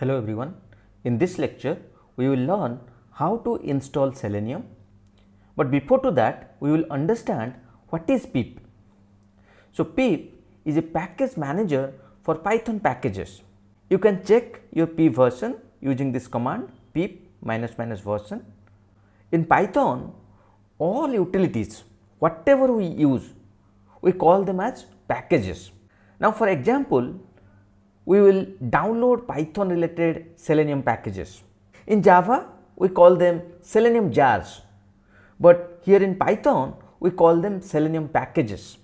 Hello everyone. In this lecture, we will learn how to install Selenium. But before to that, we will understand what is PIP. So PIP is a package manager for Python packages. You can check your PIP version using this command pip --version. In Python, all utilities, whatever we use, we call them as packages. Now for example, we will download Python related Selenium packages. In Java, we call them Selenium jars, but here in Python, we call them Selenium packages.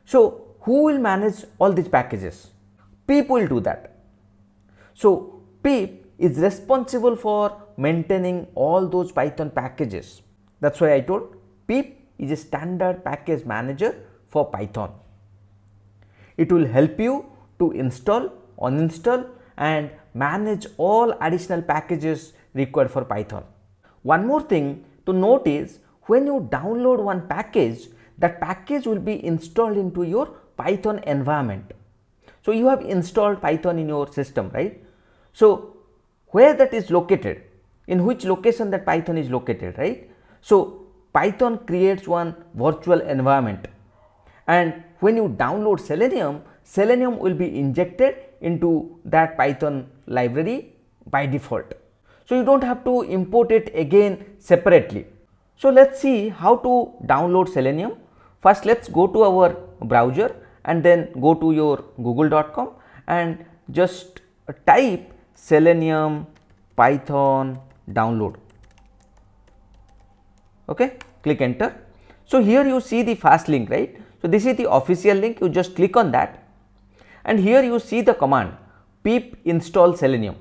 So who will manage all these packages? PIP will do that. So PIP is responsible for maintaining all those Python packages. That's why I told PIP is a standard package manager for Python. It will help you to install, uninstall and manage all additional packages required for Python. One more thing to note is when you download one package, that package will be installed into your Python environment. So you have installed Python in your system, right? So where that is located, in which location that Python is located, right? So Python creates one virtual environment, and when you download Selenium, Selenium will be injected into that Python library by default. So you don't have to import it again separately. So let's see how to download Selenium. First let's go to our browser and then go to your google.com and just type Selenium Python download. Okay, click enter. So here you see the fast link, right? So this is the official link, you just click on that. And here you see the command pip install Selenium.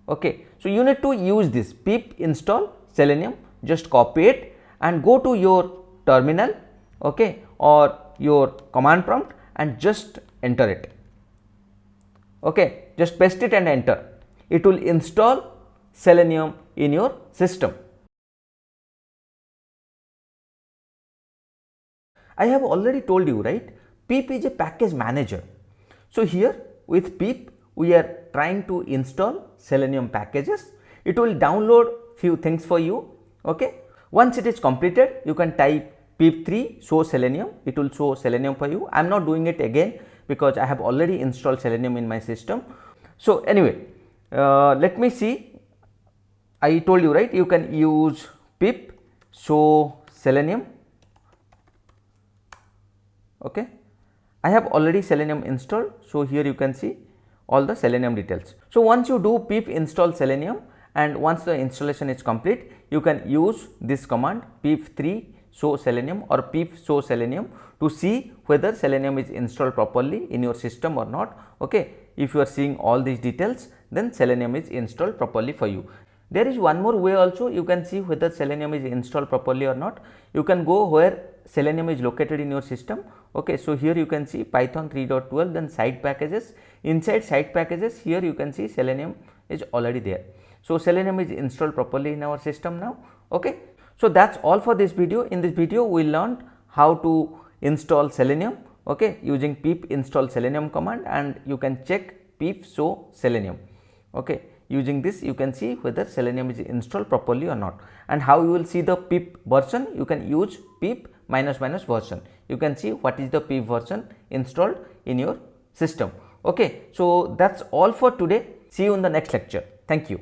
Okay, so you need to use this pip install Selenium. Just copy it and go to your terminal, okay, or your command prompt and just enter it. Okay, just paste it and enter. It will install Selenium in your system. I have already told you, right? PIP is a package manager. So here with PIP, we are trying to install Selenium packages. It will download few things for you. Okay. Once it is completed, you can type pip3 show Selenium. It will show Selenium for you. I am not doing it again because I have already installed Selenium in my system. So anyway, let me see. I told you, right? You can use pip show Selenium. Okay. I have already Selenium installed, so here you can see all the Selenium details. So once you do pip install Selenium and once the installation is complete, you can use this command pip3 show Selenium or pip show Selenium to see whether Selenium is installed properly in your system or not. Okay, if you are seeing all these details, then Selenium is installed properly for you. There is one more way also, you can see whether Selenium is installed properly or not. You can go where Selenium is located in your system. Okay, so here you can see Python 3.12, then side packages. Inside side packages, here you can see Selenium is already there. So Selenium is installed properly in our system now. Okay, so that's all for this video. In this video, we learned how to install Selenium, okay, using pip install Selenium command, and you can check pip show Selenium. Okay, using this you can see whether Selenium is installed properly or not. And how you will see the pip version, you can use pip --version. You can see what is the pip version installed in your system. Okay, so that's all for today. See you in the next lecture. Thank you.